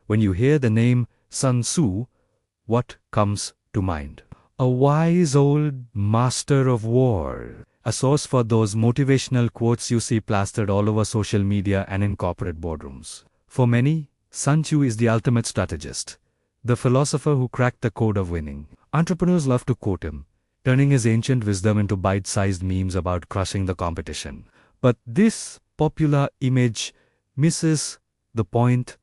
When you hear the name Sun Tzu, what comes to mind? A wise old master of war. A source for those motivational quotes you see plastered all over social media and in corporate boardrooms. For many, Sun Tzu is the ultimate strategist, the philosopher who cracked the code of winning. Entrepreneurs love to quote him, turning his ancient wisdom into bite-sized memes about crushing the competition. But this popular image misses the point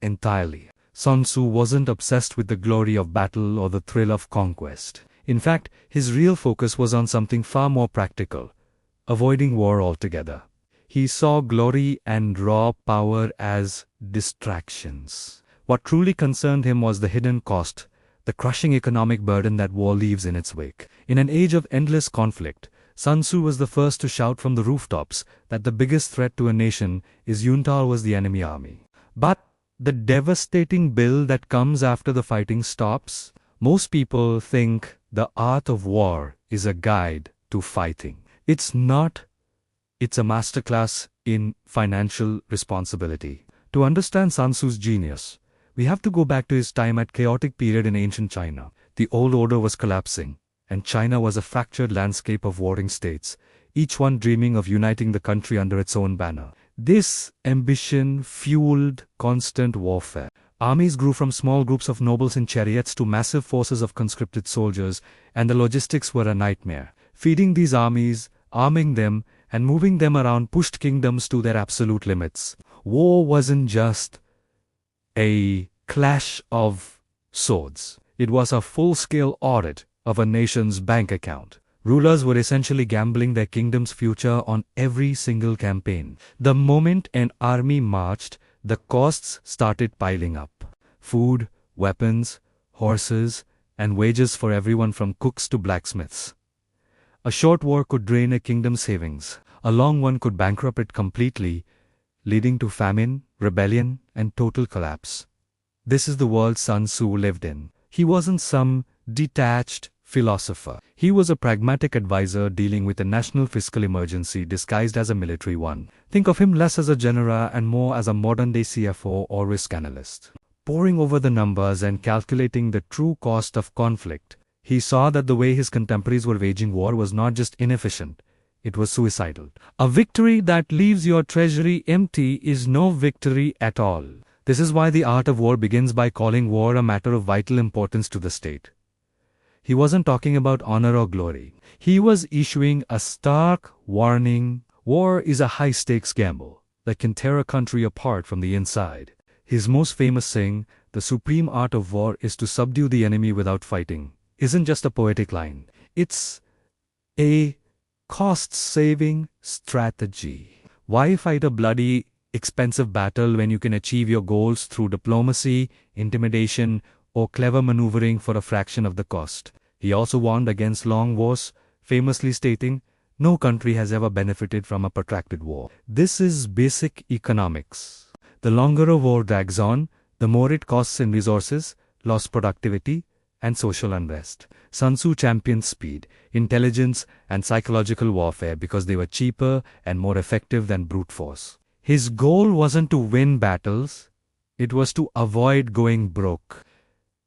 entirely. Sun Tzu wasn't obsessed with the glory of battle or the thrill of conquest. In fact, his real focus was on something far more practical: avoiding war altogether. He saw glory and raw power as distractions. What truly concerned him was the hidden cost, the crushing economic burden that war leaves in its wake. In an age of endless conflict, Sun Tzu was the first to shout from the rooftops that the biggest threat to a nation is junta was the enemy army. But the devastating bill that comes after the fighting stops? Most people think the art of war is a guide to fighting. It's not. It's a masterclass in financial responsibility. To understand Sun Tzu's genius, we have to go back to his time at chaotic period in ancient China. The old order was collapsing, and China was a fractured landscape of warring states, each one dreaming of uniting the country under its own banner. This ambition fueled constant warfare. Armies grew from small groups of nobles in chariots to massive forces of conscripted soldiers, and the logistics were a nightmare. Feeding these armies, arming them, and moving them around pushed kingdoms to their absolute limits. War wasn't just a clash of swords. It was a full-scale audit of a nation's bank account. Rulers were essentially gambling their kingdom's future on every single campaign. The moment an army marched, the costs started piling up. Food, weapons, horses, and wages for everyone from cooks to blacksmiths. A short war could drain a kingdom's savings. A long one could bankrupt it completely, leading to famine, rebellion, and total collapse. This is the world Sun Tzu lived in. He wasn't some detached philosopher. He was a pragmatic advisor dealing with a national fiscal emergency disguised as a military one. Think of him less as a general and more as a modern-day CFO or risk analyst. Poring over the numbers and calculating the true cost of conflict, he saw that the way his contemporaries were waging war was not just inefficient, it was suicidal. A victory that leaves your treasury empty is no victory at all. This is why the art of war begins by calling war a matter of vital importance to the state. He wasn't talking about honor or glory. He was issuing a stark warning. War is a high-stakes gamble that can tear a country apart from the inside. His most famous saying, "The supreme art of war is to subdue the enemy without fighting," isn't just a poetic line. It's a cost-saving strategy. Why fight a bloody, expensive battle when you can achieve your goals through diplomacy, intimidation, or clever maneuvering for a fraction of the cost? He also warned against long wars, famously stating, "No country has ever benefited from a protracted war." This is basic economics. The longer a war drags on, the more it costs in resources, lost productivity, and social unrest. Sun Tzu championed speed, intelligence, and psychological warfare because they were cheaper and more effective than brute force. His goal wasn't to win battles, it was to avoid going broke.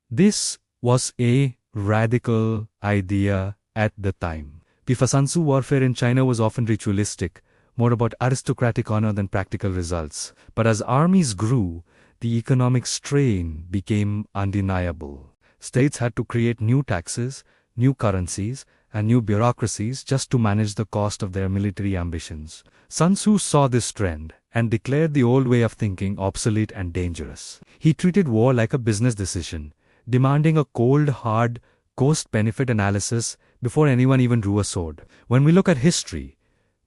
This was a radical idea at the time. Before Sun Tzu, warfare in China was often ritualistic, more about aristocratic honor than practical results. But as armies grew, the economic strain became undeniable. States had to create new taxes, new currencies, and new bureaucracies just to manage the cost of their military ambitions. Sun Tzu saw this trend and declared the old way of thinking obsolete and dangerous. He treated war like a business decision, demanding a cold, hard, cost-benefit analysis before anyone even drew a sword. When we look at history,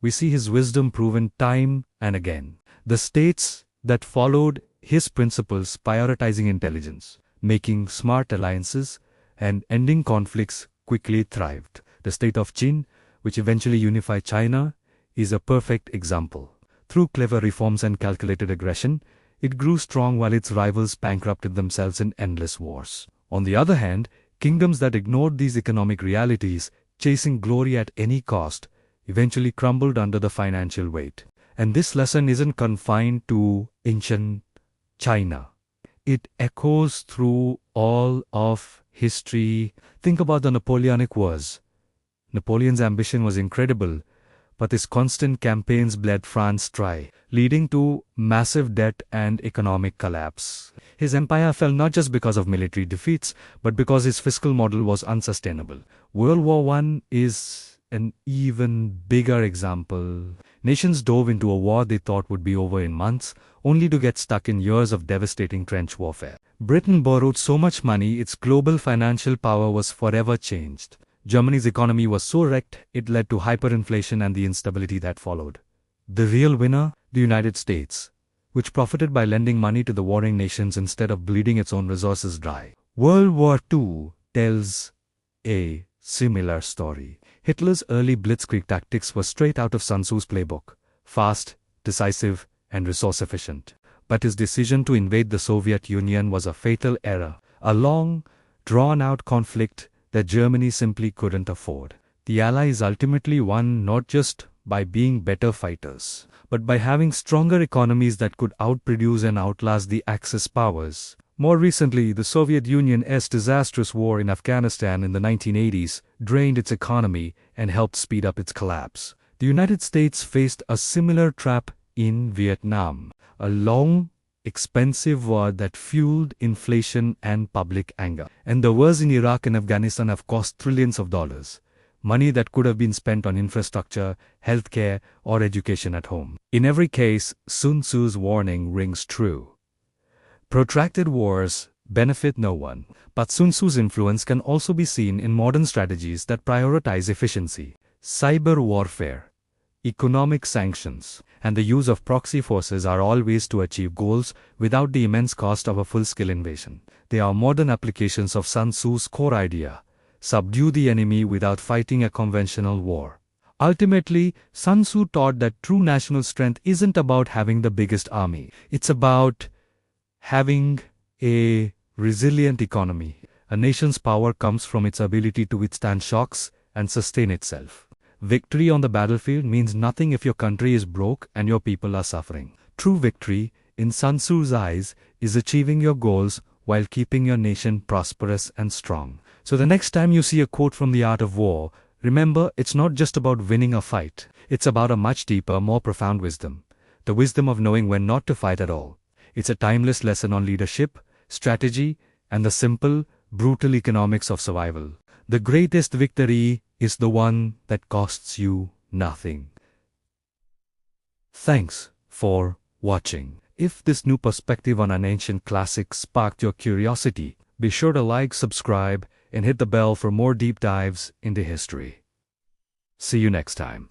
we see his wisdom proven time and again. The states that followed his principles, prioritizing intelligence, making smart alliances, and ending conflicts, quickly thrived. The state of Qin, which eventually unified China, is a perfect example. Through clever reforms and calculated aggression, it grew strong while its rivals bankrupted themselves in endless wars. On the other hand, kingdoms that ignored these economic realities, chasing glory at any cost, eventually crumbled under the financial weight. And this lesson isn't confined to ancient China. It echoes through all of history. Think about the Napoleonic Wars. Napoleon's ambition was incredible, but his constant campaigns bled France dry, leading to massive debt and economic collapse. His empire fell not just because of military defeats, but because his fiscal model was unsustainable. World War I is an even bigger example. Nations dove into a war they thought would be over in months, only to get stuck in years of devastating trench warfare. Britain borrowed so much money, its global financial power was forever changed. Germany's economy was so wrecked, it led to hyperinflation and the instability that followed. The real winner? The United States, which profited by lending money to the warring nations instead of bleeding its own resources dry. World War II tells a similar story. Hitler's early blitzkrieg tactics were straight out of Sun Tzu's playbook: fast, decisive, and resource-efficient. But his decision to invade the Soviet Union was a fatal error, a long, drawn-out conflict that Germany simply couldn't afford. The Allies ultimately won not just by being better fighters, but by having stronger economies that could outproduce and outlast the Axis powers. More recently, the Soviet Union's disastrous war in Afghanistan in the 1980s drained its economy and helped speed up its collapse. The United States faced a similar trap in Vietnam, a long, expensive war that fueled inflation and public anger. And the wars in Iraq and Afghanistan have cost trillions of dollars, money that could have been spent on infrastructure, healthcare, or education at home. In every case, Sun Tzu's warning rings true. Protracted wars benefit no one, but Sun Tzu's influence can also be seen in modern strategies that prioritize efficiency. Cyber warfare, economic sanctions, and the use of proxy forces are all ways to achieve goals without the immense cost of a full-scale invasion. They are modern applications of Sun Tzu's core idea: subdue the enemy without fighting a conventional war. Ultimately, Sun Tzu taught that true national strength isn't about having the biggest army. It's about having a resilient economy. A nation's power comes from its ability to withstand shocks and sustain itself. Victory on the battlefield means nothing if your country is broke and your people are suffering. True victory, in Sun Tzu's eyes, is achieving your goals while keeping your nation prosperous and strong. So the next time you see a quote from The Art of War, remember, it's not just about winning a fight. It's about a much deeper, more profound wisdom. The wisdom of knowing when not to fight at all. It's a timeless lesson on leadership, strategy, and the simple, brutal economics of survival. The greatest victory is the one that costs you nothing. Thanks for watching. If this new perspective on an ancient classic sparked your curiosity, be sure to like, subscribe, and hit the bell for more deep dives into history. See you next time.